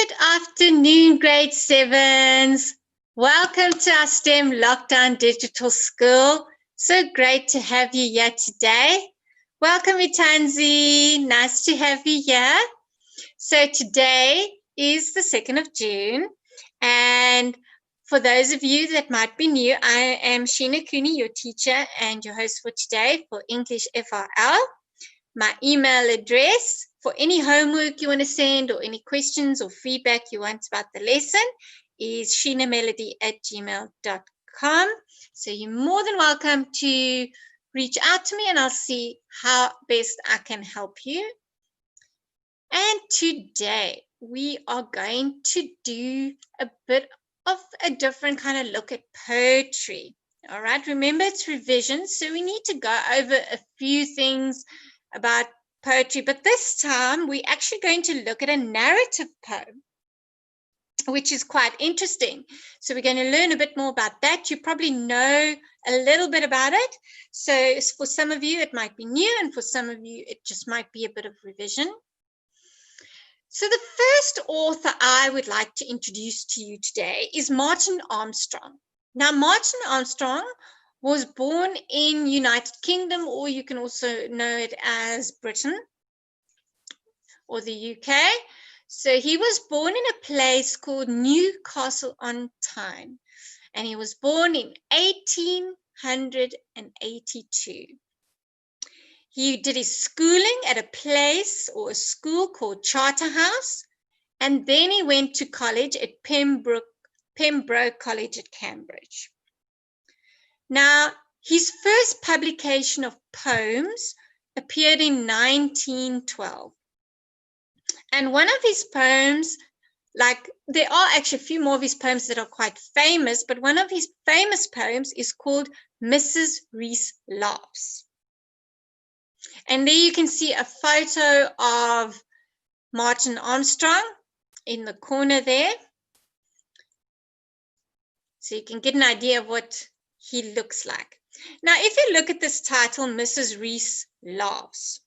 Good afternoon, grade 7s. Welcome to our STEM Lockdown Digital School. So great to have you here today. Welcome, Itanzi. Nice to have you here. So today is the 2nd of June. And for those of you that might be new, I am Sheena Cooney, your teacher and your host for today for English FAL. My email address for any homework you want to send or any questions or feedback you want about the lesson is sheenamelody@gmail.com. So you're more than welcome to reach out to me and I'll see how best I can help you. And today we are going to do a bit of a different kind of look at poetry. All right, remember it's revision, so we need to go over a few things about poetry, but this time we're actually going to look at a narrative poem, which is quite interesting. So we're going to learn a bit more about that. You probably know a little bit about it. So for some of you, it might be new, and for some of you, it just might be a bit of revision. So the first author I would like to introduce to you today is Martin Armstrong. Now, Martin Armstrong was born in United Kingdom, or you can also know it as Britain or the UK. So he was born in a place called Newcastle on Tyne, and he was born in 1882. He did his schooling at a place or a school called Charterhouse, and then he went to college at Pembroke College at Cambridge. Now, his first publication of poems appeared in 1912. And one of his poems, there are actually a few more of his poems that are quite famous, but one of his famous poems is called Mrs. Reese Laughs. And there you can see a photo of Martin Armstrong in the corner there. So you can get an idea of what he looks like. Now, if you look at this title, Mrs. Reese Laughs,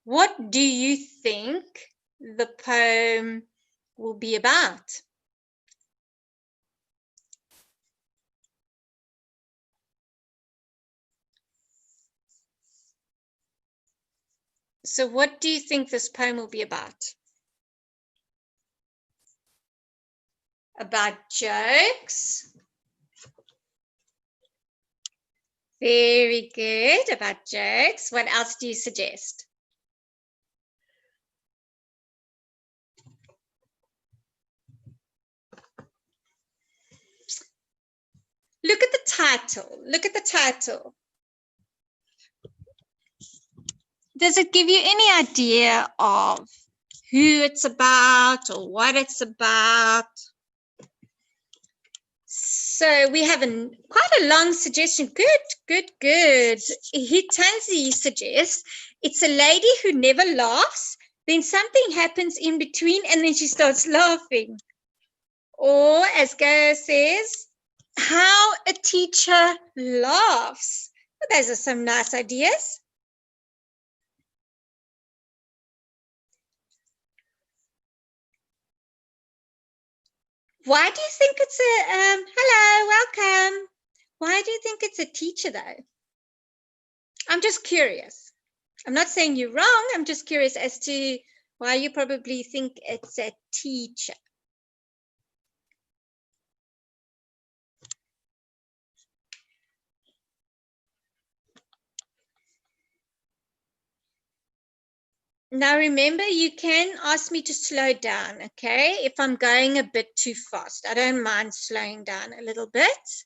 what do you think the poem will be about? So what do you think this poem will be about? About jokes. Very good, about jokes. What else do you suggest? Look at the title. Look at the title. Does it give you any idea of who it's about or what it's about? So we have quite a long suggestion. Good. Hitanzi suggests it's a lady who never laughs, then something happens in between and then she starts laughing. Or as Gaia says, how a teacher laughs. Well, those are some nice ideas. Why do you think it's hello, welcome. Why do you think it's a teacher though? I'm just curious. I'm not saying you're wrong. I'm just curious as to why you probably think it's a teacher. Now, remember, you can ask me to slow down, okay? If I'm going a bit too fast, I don't mind slowing down a little bit.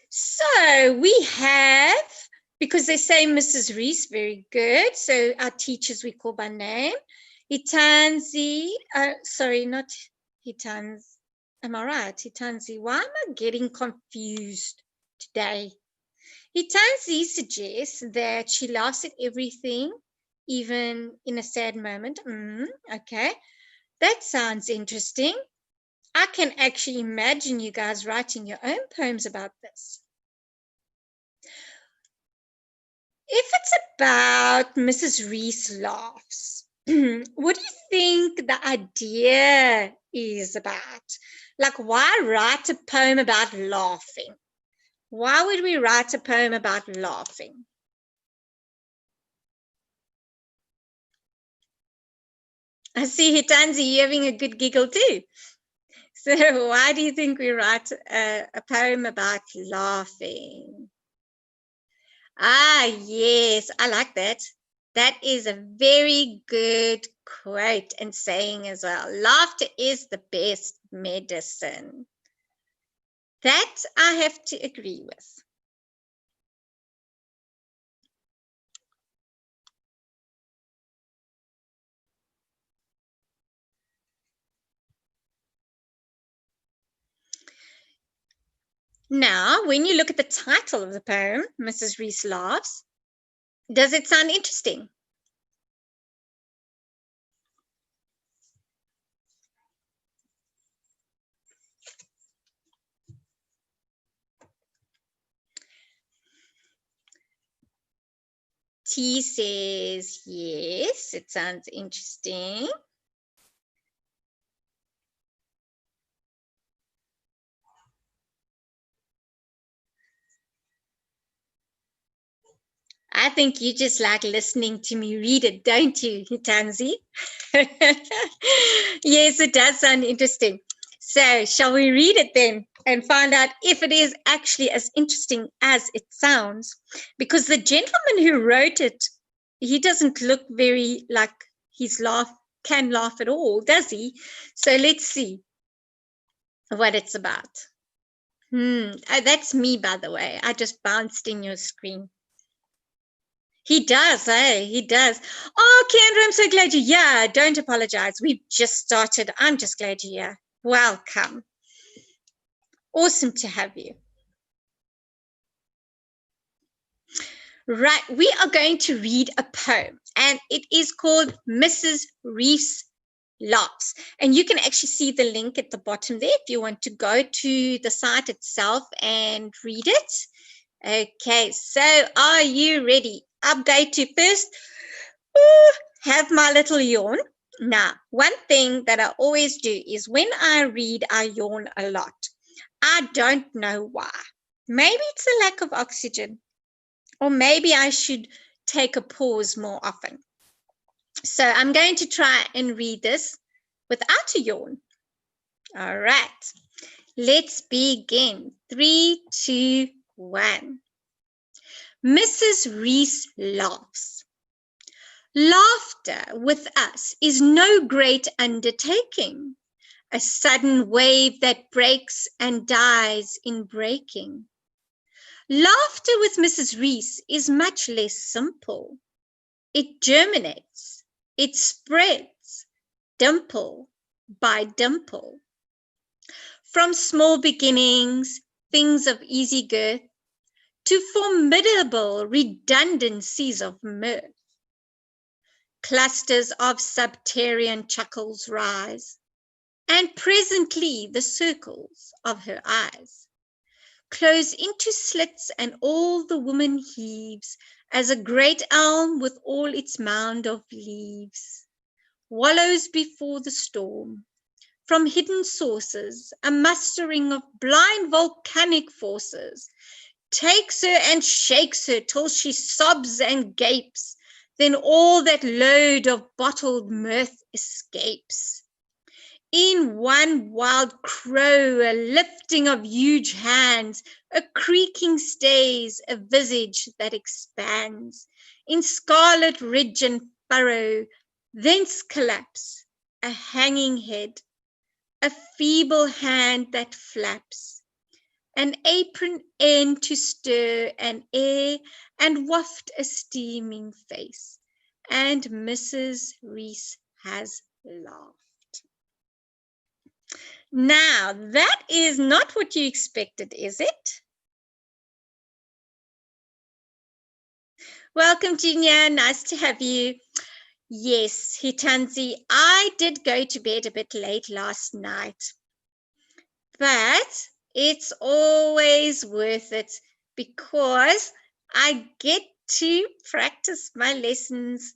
So we have, because they say Mrs. Reese, very good. So our teachers we call by name. Hitanzi, sorry, not Hitanzi. Am I right? Hitanzi, why am I getting confused today? Hitanzi suggests that she laughs at everything, even in a sad moment. Okay, that sounds interesting. I can actually imagine you guys writing your own poems about this. If it's about Mrs. Reese Laughs, What do you think the idea is about? Like, why write a poem about laughing? Why would we write a poem about laughing? I see, Hitanzi, you're having a good giggle too. So why do you think we write a poem about laughing? Ah, yes, I like that. That is a very good quote and saying as well. Laughter is the best medicine. That I have to agree with. Now, when you look at the title of the poem, Mrs. Reese Laughs, does it sound interesting? T says, yes, it sounds interesting. I think you just like listening to me read it, don't you, Tanzi? Yes, it does sound interesting. So, shall we read it then and find out if it is actually as interesting as it sounds? Because the gentleman who wrote it, he doesn't look very like can laugh at all, does he? So, let's see what it's about. Oh, that's me, by the way. I just bounced in your screen. He does, eh? He does. Oh, Kendra, I'm so glad you're here. Don't apologize. We've just started. I'm just glad you're here. Welcome. Awesome to have you. Right, we are going to read a poem, and it is called Mrs. Reese Laughs. And you can actually see the link at the bottom there if you want to go to the site itself and read it. Okay, so are you ready? I'm going to first have my little yawn. Now, one thing that I always do is when I read, I yawn a lot. I don't know why. Maybe it's a lack of oxygen, or maybe I should take a pause more often. So I'm going to try and read this without a yawn. All right, let's begin. 3, 2, 1. Mrs. Reese laughs. Laughter with us is no great undertaking, a sudden wave that breaks and dies in breaking. Laughter with Mrs. Reese is much less simple. It germinates, it spreads, dimple by dimple. From small beginnings, things of easy girth, to formidable redundancies of mirth. Clusters of subterranean chuckles rise, and presently the circles of her eyes close into slits, and all the woman heaves as a great elm with all its mound of leaves wallows before the storm. From hidden sources, a mustering of blind volcanic forces takes her and shakes her till she sobs and gapes. Then all that load of bottled mirth escapes. In one wild crow, a lifting of huge hands, a creaking stays, a visage that expands. In scarlet ridge and furrow, thence collapse, a hanging head, a feeble hand that flaps, an apron end to stir an air and waft a steaming face, and Mrs. Reese has laughed. Now, that is not what you expected, is it? Welcome, Junior. Nice to have you. Yes, Hitanzi, I did go to bed a bit late last night, but it's always worth it because I get to practice my lessons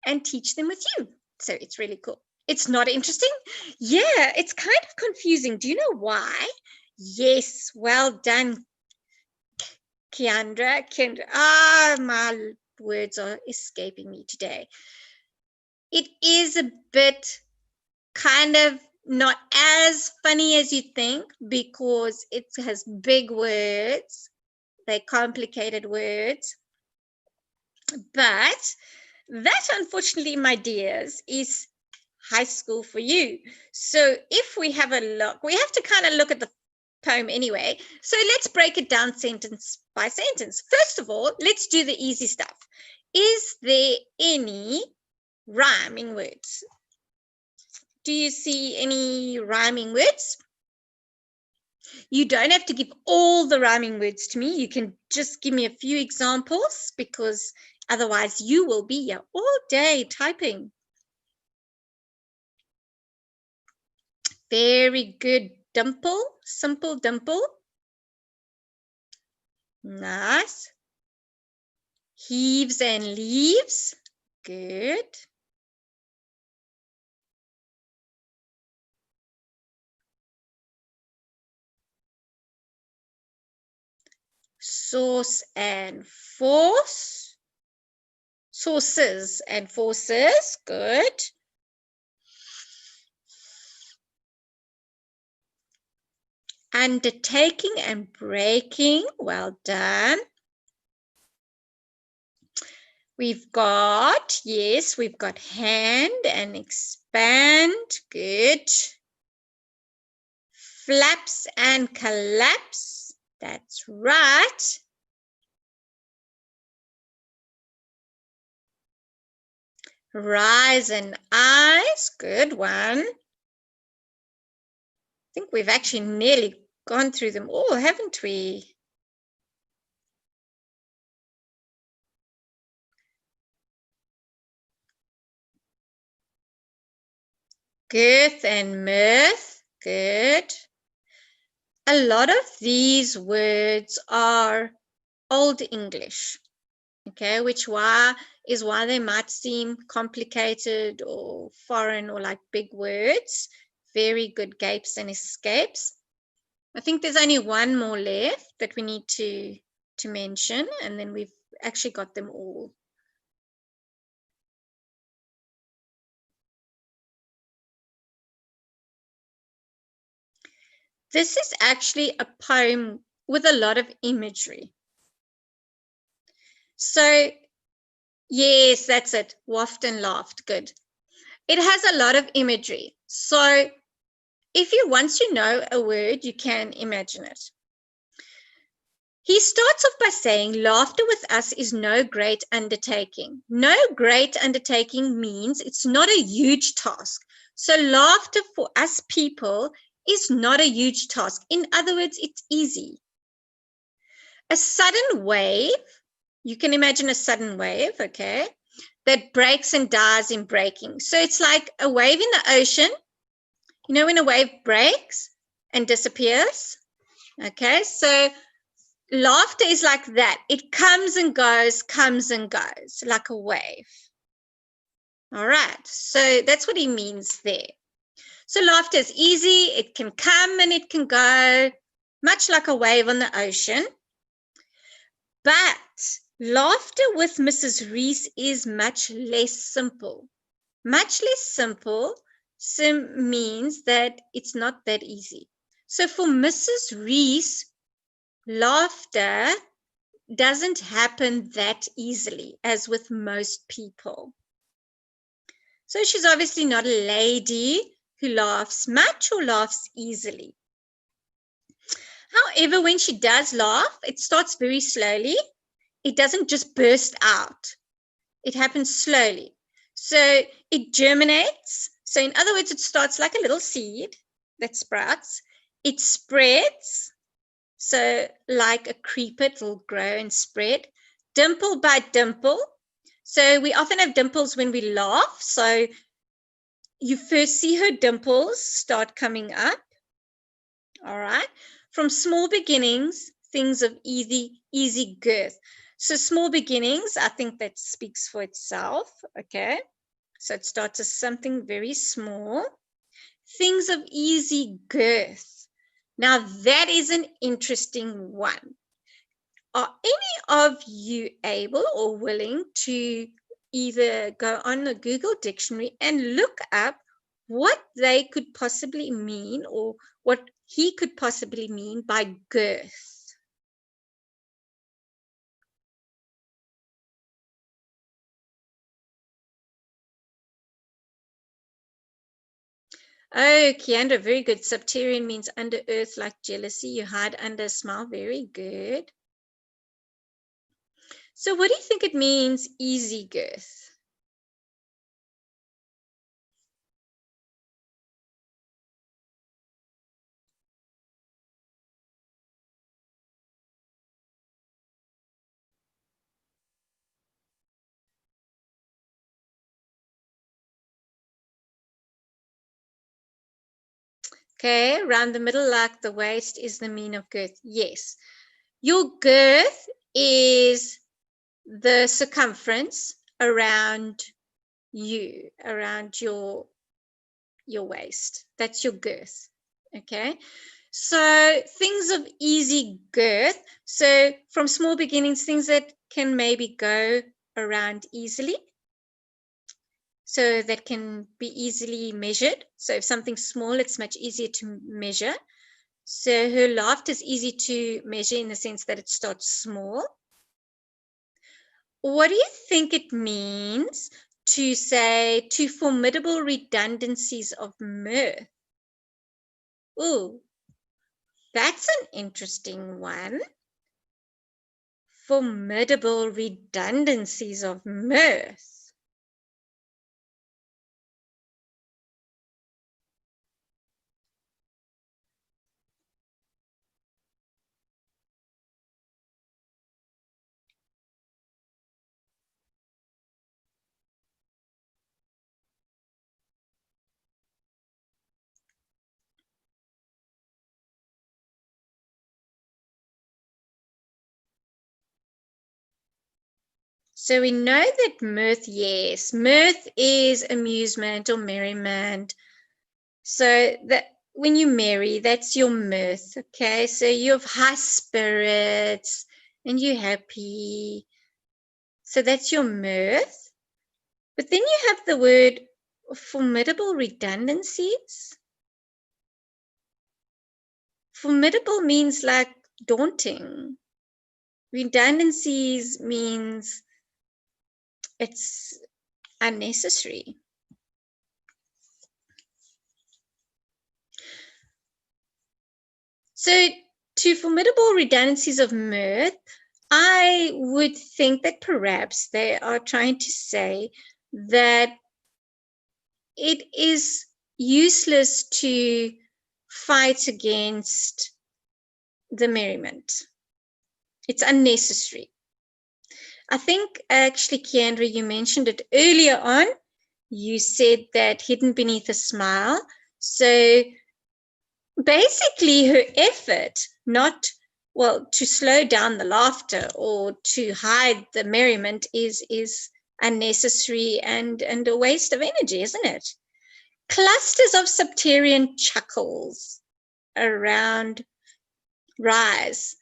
and teach them with you. So it's really cool. It's not interesting? Yeah, it's kind of confusing. Do you know why? Yes, well done, Kendra. My words are escaping me today. It is a bit kind of not as funny as you think because it has big words. They're complicated words. But that, unfortunately, my dears, is high school for you. So if we have a look, we have to kind of look at the poem anyway. So let's break it down sentence by sentence. First of all, let's do the easy stuff. Is there any rhyming words? Do you see any rhyming words? You don't have to give all the rhyming words to me. You can just give me a few examples because otherwise you will be here all day typing. Very good. Dimple, simple dimple. Nice. Heaves and leaves. Good. Source and force. Sources and forces. Good. Undertaking and breaking. Well done. We've got, yes, we've got hand and expand. Good. Flaps and collapse. That's right. Rise and eyes. Good one. I think we've actually nearly gone through them all, haven't we? Girth and mirth. Good. A lot of these words are Old English, okay, which is why they might seem complicated or foreign or like big words. Very good gapes and escapes. I think there's only one more left that we need to mention, and then we've actually got them all. This is actually a poem with a lot of imagery. So, yes, that's it. Waft and laughed. Good. It has a lot of imagery. So, once you know a word, you can imagine it. He starts off by saying, laughter with us is no great undertaking. No great undertaking means it's not a huge task. So laughter for us people is not a huge task. In other words, it's easy. A sudden wave, you can imagine a sudden wave, okay, that breaks and dies in breaking. So it's like a wave in the ocean. You know when a wave breaks and disappears? Okay, so laughter is like that. It comes and goes, like a wave. All right, so that's what he means there. So laughter is easy. It can come and it can go, much like a wave on the ocean. But laughter with Mrs. Reese is much less simple. Much less simple means that it's not that easy. So for Mrs. Reese, laughter doesn't happen that easily as with most people. So she's obviously not a lady who laughs much or laughs easily. However, when she does laugh, it starts very slowly. It doesn't just burst out. It happens slowly. So it germinates. So in other words, it starts like a little seed that sprouts. It spreads. So like a creeper, it will grow and spread. Dimple by dimple. So we often have dimples when we laugh. So you first see her dimples start coming up. All right. From small beginnings, things of easy girth. So small beginnings, I think that speaks for itself. Okay. So it starts as something very small. Things of easy girth. Now that is an interesting one. Are any of you able or willing to either go on a Google dictionary and look up what they could possibly mean, or what he could possibly mean by girth? Oh, Kiandra, very good. Subterranean means under earth, like jealousy. You hide under a smile. Very good. So what do you think it means, easy girth? Okay, around the middle, like the waist, is the mean of girth. Yes. Your girth is the circumference around you, around your waist. That's your girth. Okay. So things of easy girth. So from small beginnings, things that can maybe go around easily. So that can be easily measured. So if something's small, it's much easier to measure. So her laughter is easy to measure in the sense that it starts small. What do you think it means to say to formidable redundancies of mirth? Ooh, that's an interesting one. Formidable redundancies of mirth. So we know that mirth, yes, mirth is amusement or merriment. So that when you merry, that's your mirth, okay? So you have high spirits and you're happy. So that's your mirth. But then you have the word formidable redundancies. Formidable means like daunting. Redundancies means it's unnecessary. So to formidable redundancies of mirth, I would think that perhaps they are trying to say that it is useless to fight against the merriment. It's unnecessary. I think actually, Kiandra, you mentioned it earlier on. You said that hidden beneath a smile. So basically her effort not, well, to slow down the laughter or to hide the merriment is unnecessary and a waste of energy, isn't it? Clusters of subterranean chuckles around rise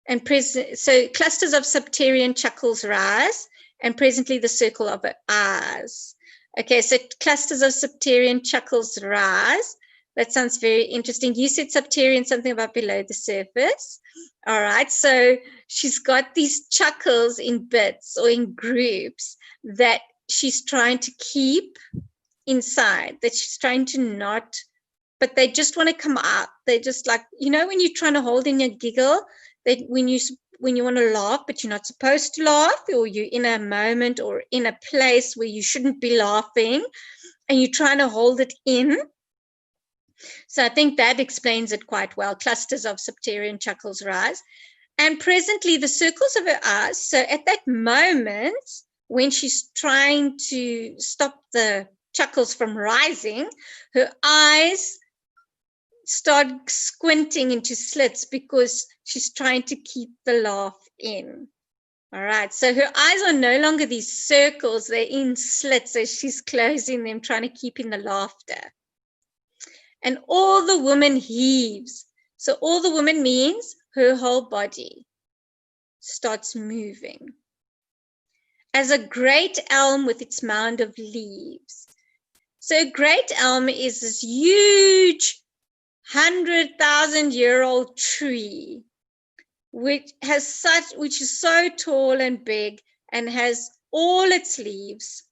and so clusters of subterranean chuckles rise, and presently the circle of her eyes. Okay, so clusters of subterranean chuckles rise. That sounds very interesting. You said subterranean, something about below the surface. All right, so she's got these chuckles in bits or in groups that she's trying to keep inside, that she's trying to not, but they just want to come out. They're just like, you know, when you're trying to hold in your giggle, that when you want to laugh, but you're not supposed to laugh, or you're in a moment or in a place where you shouldn't be laughing, and you're trying to hold it in. So I think that explains it quite well. Clusters of subterranean chuckles rise. And presently the circles of her eyes. So at that moment, when she's trying to stop the chuckles from rising, her eyes start squinting into slits because she's trying to keep the laugh in. All right, so her eyes are no longer these circles, they're in slits, so she's closing them, trying to keep in the laughter. And all the woman heaves. So all the woman means her whole body starts moving. As a great elm with its mound of leaves. So a great elm is this huge 100,000-year-old tree which is so tall and big and has all its leaves,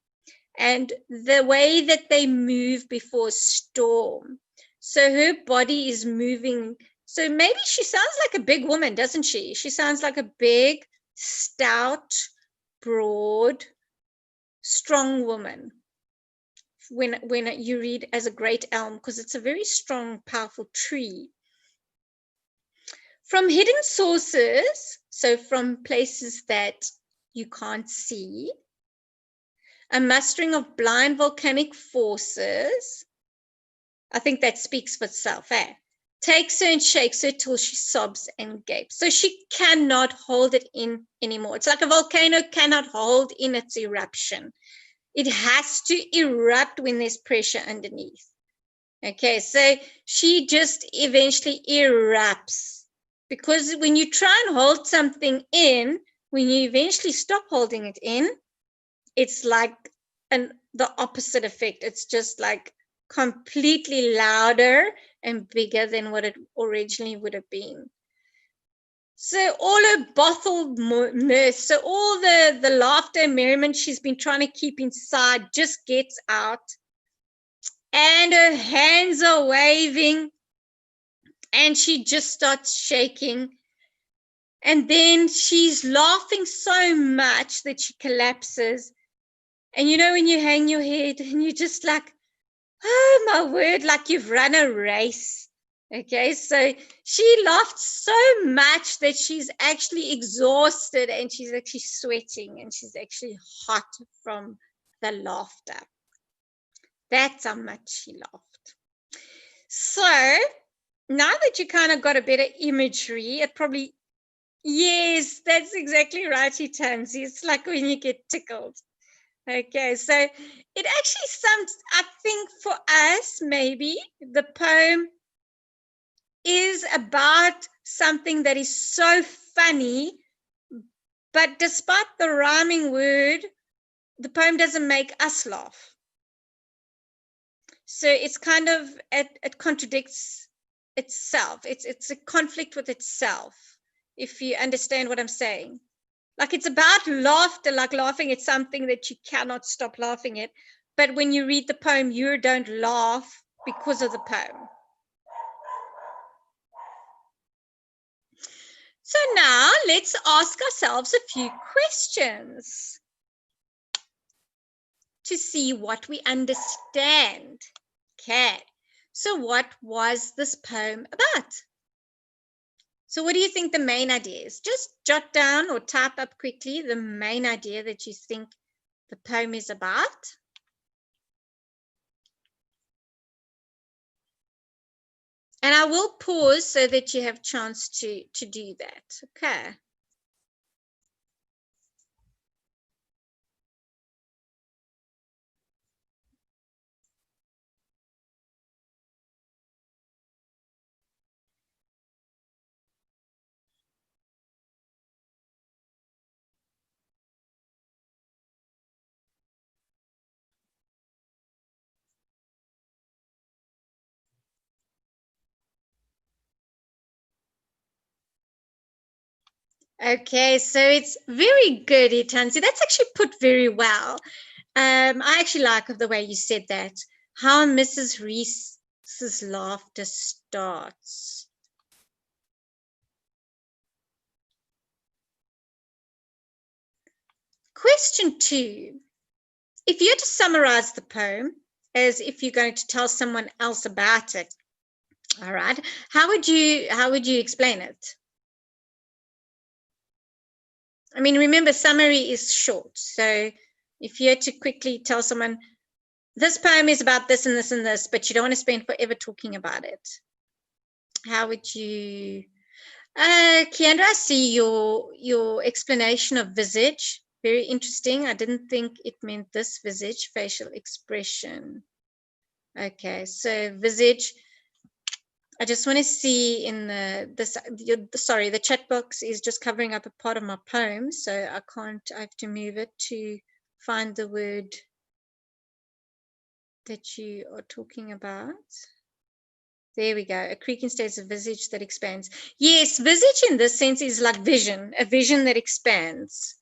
and the way that they move before a storm. So her body is moving. So maybe she sounds like a big woman, doesn't she? She sounds like a big, stout, broad, strong woman when you read as a great elm, because it's a very strong, powerful tree. From hidden sources, so from places that you can't see, a mustering of blind volcanic forces, I think that speaks for itself, takes her and shakes her till she sobs and gapes. So she cannot hold it in anymore. It's like a volcano cannot hold in its eruption. It has to erupt when there's pressure underneath. Okay, so she just eventually erupts. Because when you try and hold something in, when you eventually stop holding it in, it's like the opposite effect. It's just like completely louder and bigger than what it originally would have been. So all her bottled mirth, so all the laughter and merriment she's been trying to keep inside just gets out. And her hands are waving. And she just starts shaking. And then she's laughing so much that she collapses. And you know when you hang your head and you're just like, oh my word, like you've run a race. Okay, so she laughed so much that she's actually exhausted and she's actually sweating and she's actually hot from the laughter. That's how much she laughed. So now that you kind of got a better imagery, it probably, yes, that's exactly right, Tansy. It's like when you get tickled. Okay, so it actually sums, I think for us, maybe the poem is about something that is so funny, but despite the rhyming word, the poem doesn't make us laugh. So it's kind of, it contradicts itself. It's a conflict with itself, if you understand what I'm saying. Like it's about laughter, like laughing at something that you cannot stop laughing at. But when you read the poem, you don't laugh because of the poem. So now let's ask ourselves a few questions to see what we understand. Okay, so what was this poem about? So what do you think the main idea is? Just jot down or type up quickly the main idea that you think the poem is about. And I will pause so that you have a chance to do that. Okay. Okay, so it's very good, Itanzi. That's actually put very well. I actually like the way you said that. How Mrs. Reese's laughter starts. Question 2. If you had to summarize the poem as if you're going to tell someone else about it, all right, how would you explain it? I mean, remember, summary is short. So if you had to quickly tell someone, this poem is about this and this and this, but you don't want to spend forever talking about it, how would you? Keandra, I see your explanation of visage. Very interesting. I didn't think it meant this visage, facial expression. Okay, so visage. I just want to see in the chat box is just covering up a part of my poem, so I have to move it to find the word that you are talking about. There we go. A creaking states a visage that expands. Yes, visage in this sense is like vision, a vision that expands.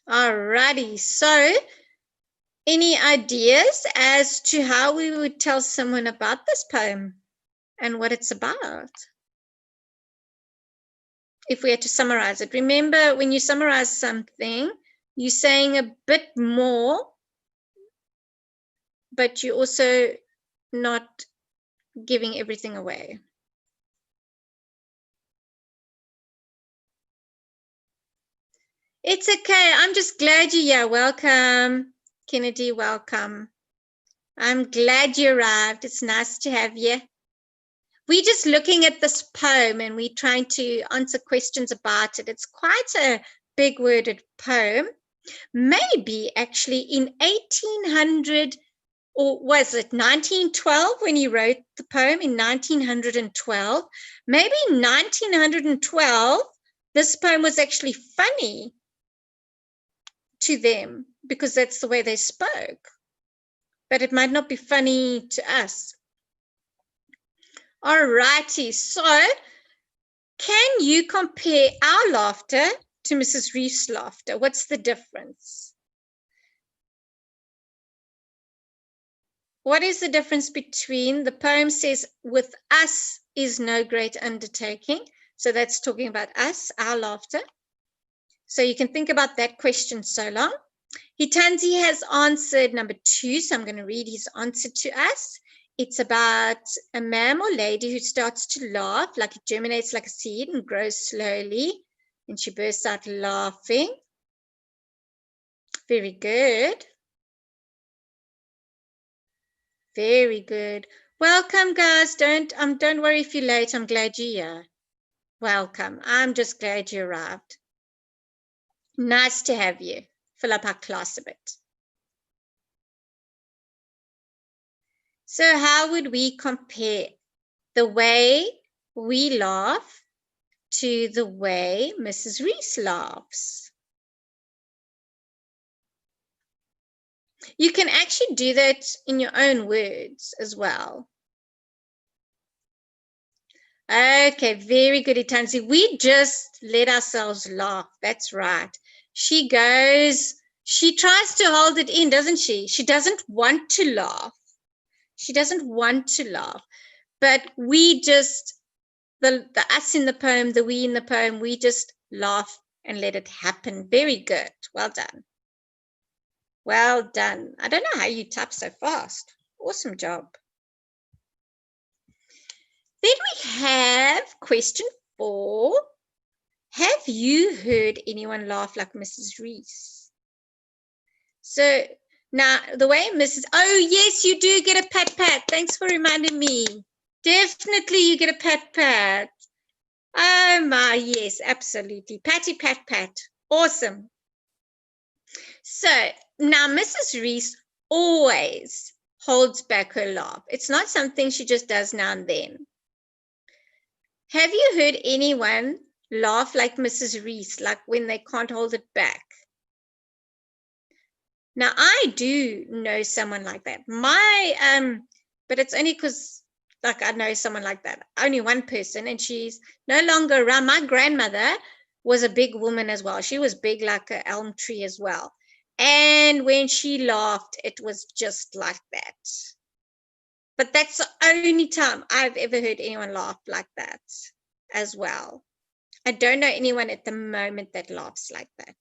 Alrighty, so any ideas as to how we would tell someone about this poem and what it's about? If we had to summarize it, remember when you summarize something, you're saying a bit more, but you're also not giving everything away. It's okay. I'm just glad you're here. Welcome, Kennedy. Welcome. I'm glad you arrived. It's nice to have you. We're just looking at this poem and we're trying to answer questions about it. It's quite a big worded poem. Maybe actually in 1800, or was it 1912 when he wrote the poem in 1912? Maybe in 1912, this poem was actually funny to them because that's the way they spoke. But it might not be funny to us. All righty. So can you compare our laughter to Mrs. Reef's laughter? What's the difference? What is the difference between the poem says, with us is no great undertaking. So that's talking about us, our laughter. So you can think about that question so long. Hitanzi has answered number 2. So I'm going to read his answer to us. It's about a ma'am or lady who starts to laugh, like it germinates like a seed and grows slowly. And she bursts out laughing. Very good. Very good. Welcome, guys. Don't worry if you're late. I'm glad you're here. Welcome. I'm just glad you arrived. Nice to have you. Fill up our class a bit. So how would we compare the way we laugh to the way Mrs. Reese laughs? You can actually do that in your own words as well. Okay, very good, Itanzi. We just let ourselves laugh. That's right. She tries to hold it in, doesn't she? She doesn't want to laugh. She doesn't want to laugh. But we just, the us in the poem, the we in the poem, we just laugh and let it happen. Very good. Well done. Well done. I don't know how you type so fast. Awesome job. Then we have question 4. Have you heard anyone laugh like Mrs. Reese? So now the way oh yes, you do get a pat. Thanks for reminding me. Definitely you get a pat. Oh my, yes, absolutely. Patty, pat. Awesome. So now Mrs. Reese always holds back her laugh. It's not something she just does now and then. Have you heard anyone laugh like Mrs. Reese, like when they can't hold it back? Now, I do know someone like that. But it's only because, like, I know someone like that. Only one person, and she's no longer around. My grandmother was a big woman as well. She was big like an elm tree as well. And when she laughed, it was just like that. But that's the only time I've ever heard anyone laugh like that as well. I don't know anyone at the moment that laughs like that.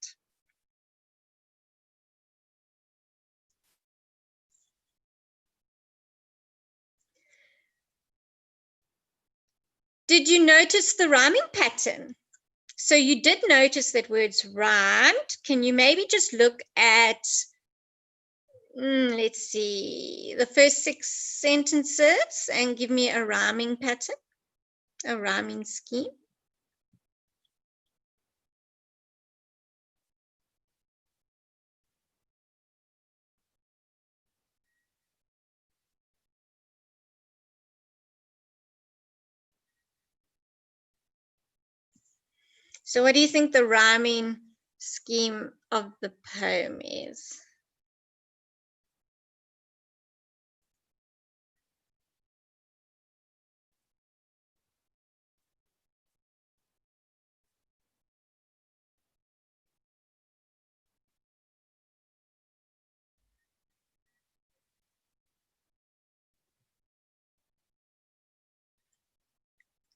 Did you notice the rhyming pattern? So you did notice that words rhymed. Can you maybe just look at, let's see, the first 6 sentences and give me a rhyming pattern, a rhyming scheme? So what do you think the rhyming scheme of the poem is?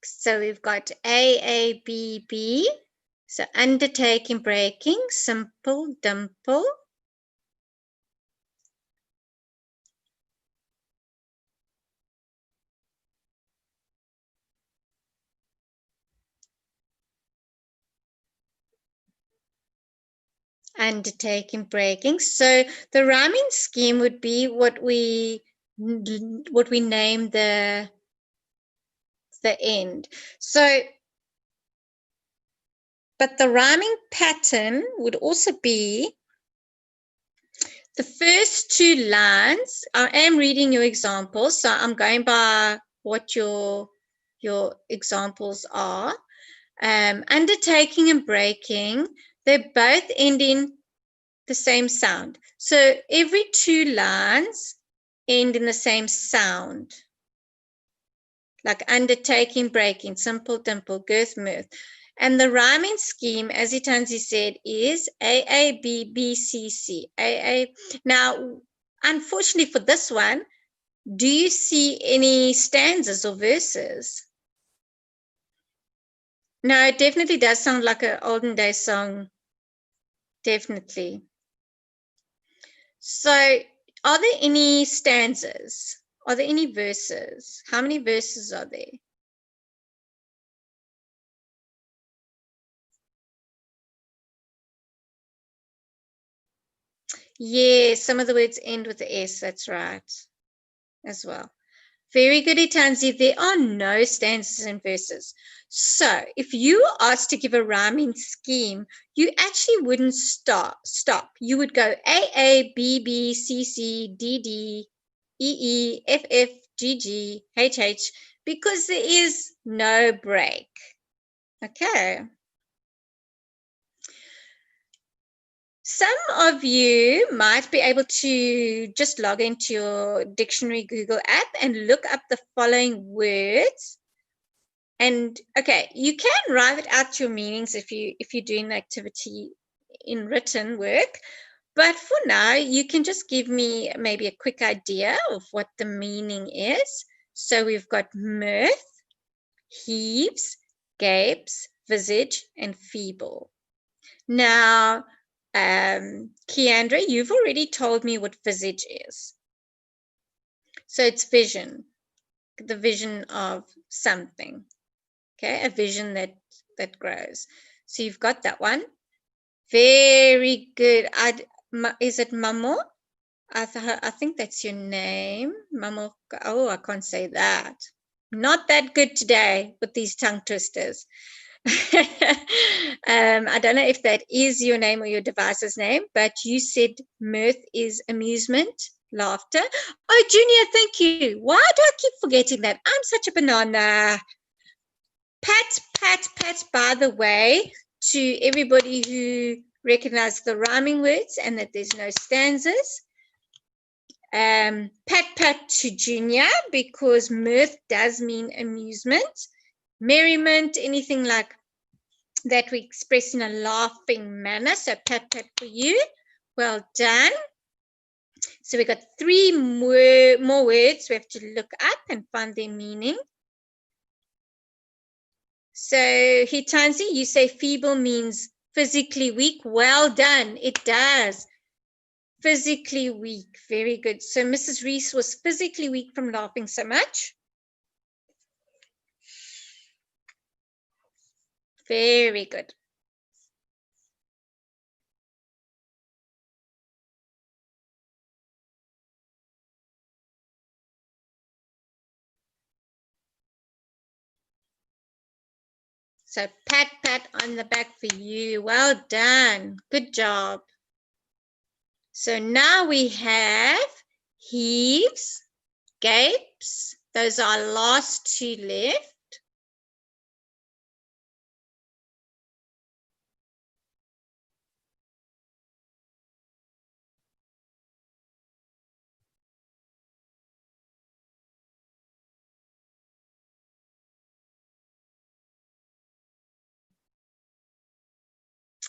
So we've got A, B, B. So undertaking, breaking, simple, dimple. Undertaking, breaking. So the rhyming scheme would be what we name the end. So, but the rhyming pattern would also be the first 2 lines. I am reading your examples, so I'm going by what your examples are. Undertaking and breaking, they both end in the same sound. So every 2 lines end in the same sound. Like undertaking, breaking, simple, dimple, girth, mirth. And the rhyming scheme, as Itanzi said, is A, B, B, C, C. A. Now, unfortunately for this one, do you see any stanzas or verses? No, it definitely does sound like an olden day song. Definitely. So, are there any stanzas? Are there any verses? How many verses are there? Yeah, some of the words end with the S, that's right, as well. Very good, Itanzi. There are no stanzas and verses. So if you were asked to give a rhyming scheme, you actually wouldn't stop. You would go A, B, B, C, C, D, D, E, F, F, G, G, H, H, because there is no break. Okay. Some of you might be able to just log into your dictionary Google app and look up the following words. And okay, you can write out your meanings if you're doing the activity in written work. But for now, you can just give me maybe a quick idea of what the meaning is. So we've got mirth, heaves, gapes, visage, and feeble. Now, Keandra, you've already told me what visage is. So it's vision, the vision of something. Okay, a vision that grows. So you've got that one. Very good. Is it Mamo? I think that's your name. Mamo. Oh, I can't say that. Not that good today with these tongue twisters. I don't know if that is your name or your device's name, but you said mirth is amusement, laughter. Oh, Junior, thank you. Why do I keep forgetting that? I'm such a banana. Pat, by the way, to everybody who recognized the rhyming words and that there's no stanzas. Pat to Junior, because mirth does mean amusement, merriment, anything like that we express in a laughing manner. So pat for you. Well done. So we got 3 more words we have to look up and find their meaning. So Hitanzi, you say feeble means physically weak. Well done. It does. Physically weak. Very good. So Mrs. Reese was physically weak from laughing so much. Very good. So pat, pat on the back for you. Well done. Good job. So now we have heaves, gapes. Those are last two left.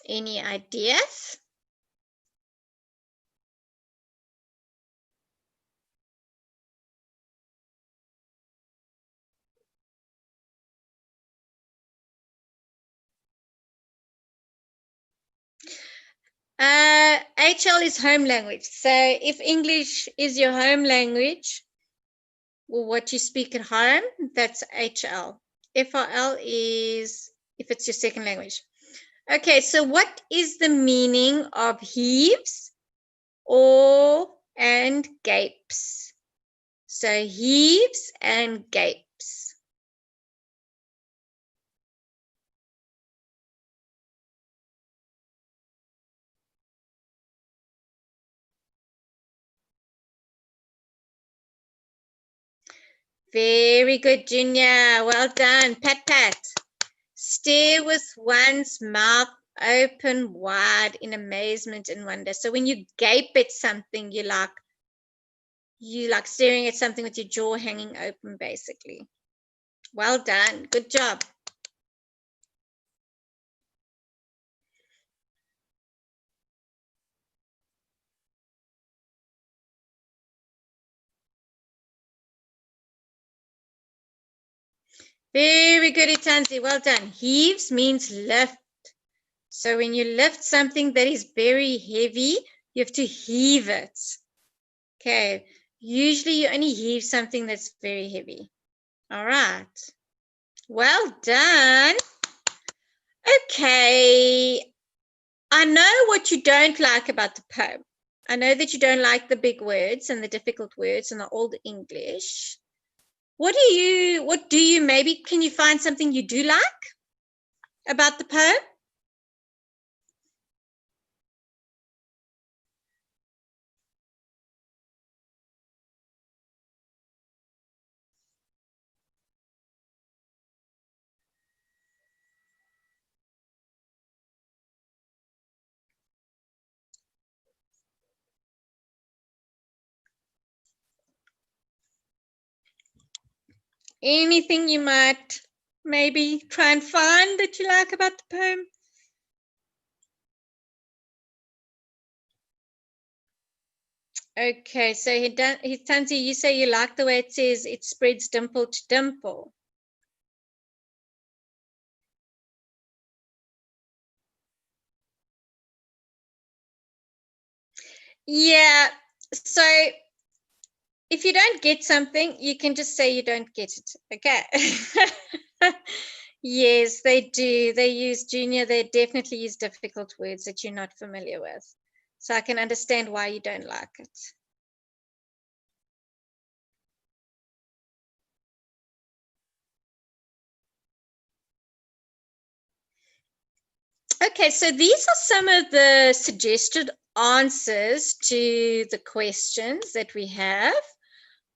Any ideas? HL is home language. So if English is your home language, or what you speak at home, that's HL. FAL is if it's your second language. Okay, so what is the meaning of heaves and gapes? So heaves and gapes. Very good, Junior. Well done. Pat, pat. Stare with one's mouth open wide in amazement and wonder. So when you gape at something, you like staring at something with your jaw hanging open, basically. Well done. Good job. Very good, Itanzi. Well done. Heaves means lift. So when you lift something that is very heavy, you have to heave it. Okay. Usually you only heave something that's very heavy. All right. Well done. Okay. I know what you don't like about the poem. I know that you don't like the big words and the difficult words and the old English. What do you maybe can you find something you do like about the poem? Anything you might maybe try and find that you like about the poem? Okay, so Tanzi, you say you like the way it says it spreads dimple to dimple. Yeah, so if you don't get something, you can just say you don't get it, okay? Yes, they do. They use Junior. They definitely use difficult words that you're not familiar with. So I can understand why you don't like it. Okay, so these are some of the suggested answers to the questions that we have.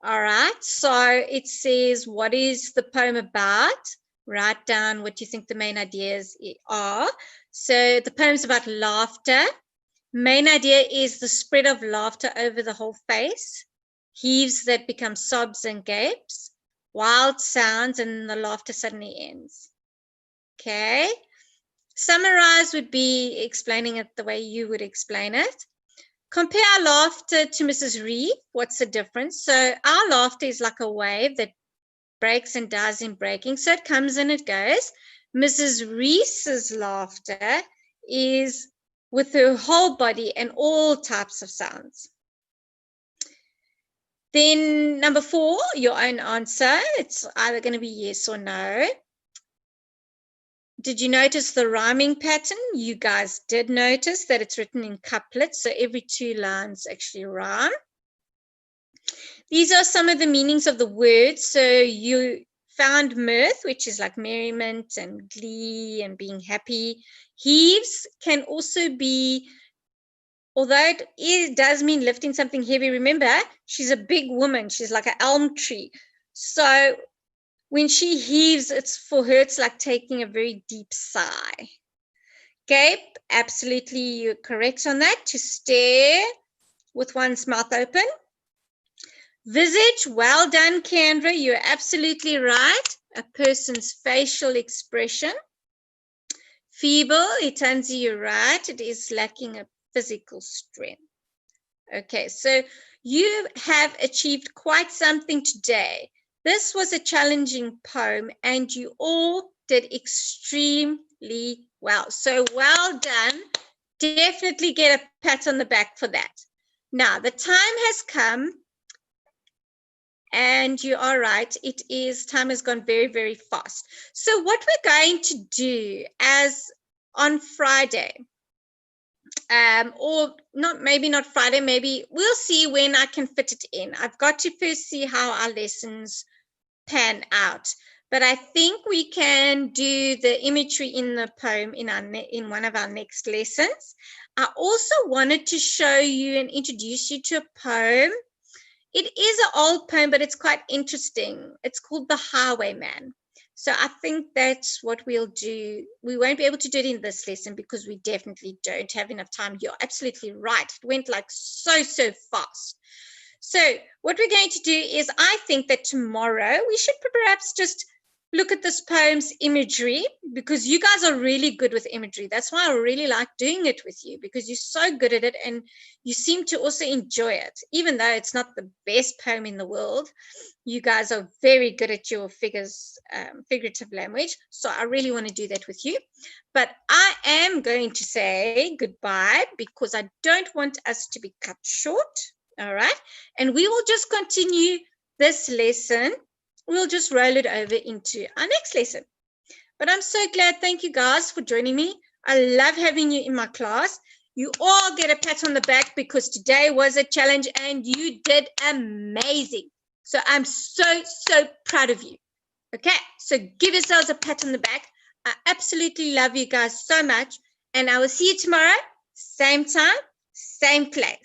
All right, so it says, what is the poem about? Write down what you think the main ideas are. So the poem's about laughter. Main idea is the spread of laughter over the whole face, heaves that become sobs and gapes, wild sounds, and the laughter suddenly ends. Okay. Summarize would be explaining it the way you would explain it. Compare laughter to Mrs. Reeve. What's the difference? So our laughter is like a wave that breaks and dies in breaking. So it comes and it goes. Mrs. Reese's laughter is with her whole body and all types of sounds. Then number 4, your own answer. It's either going to be yes or no. Did you notice the rhyming pattern? You guys did notice that it's written in couplets, so every 2 lines actually rhyme. These are some of the meanings of the words. So you found mirth, which is like merriment and glee and being happy. Heaves can also be, although it does mean lifting something heavy, remember, she's a big woman. She's like an elm tree. So when she heaves, it's like taking a very deep sigh. Gape, absolutely, you're correct on that. To stare with one's mouth open. Visage, well done, Kendra. You're absolutely right. A person's facial expression. Feeble, Itanzi, you're right. It is lacking a physical strength. Okay, so you have achieved quite something today. This was a challenging poem, and you all did extremely well. So well done. Definitely get a pat on the back for that. Now, the time has come, and you are right. Time has gone very, very fast. So what we're going to do as on Friday, or maybe not Friday, maybe we'll see when I can fit it in. I've got to first see how our lessons pan out. But I think we can do the imagery in the poem in one of our next lessons. I also wanted to show you and introduce you to a poem. It is an old poem, but it's quite interesting. It's called The Highwayman. So I think that's what we'll do. We won't be able to do it in this lesson because we definitely don't have enough time. You're absolutely right. It went like so fast. So what we're going to do is, I think that tomorrow we should perhaps just look at this poem's imagery, because you guys are really good with imagery. That's why I really like doing it with you, because you're so good at it and you seem to also enjoy it. Even though it's not the best poem in the world, you guys are very good at your figurative language. So I really want to do that with you. But I am going to say goodbye because I don't want us to be cut short. All right. And we will just continue this lesson. We'll just roll it over into our next lesson. But I'm so glad. Thank you guys for joining me. I love having you in my class. You all get a pat on the back because today was a challenge and you did amazing. So I'm so proud of you. Okay, so give yourselves a pat on the back. I absolutely love you guys so much. And I will see you tomorrow, same time, same place.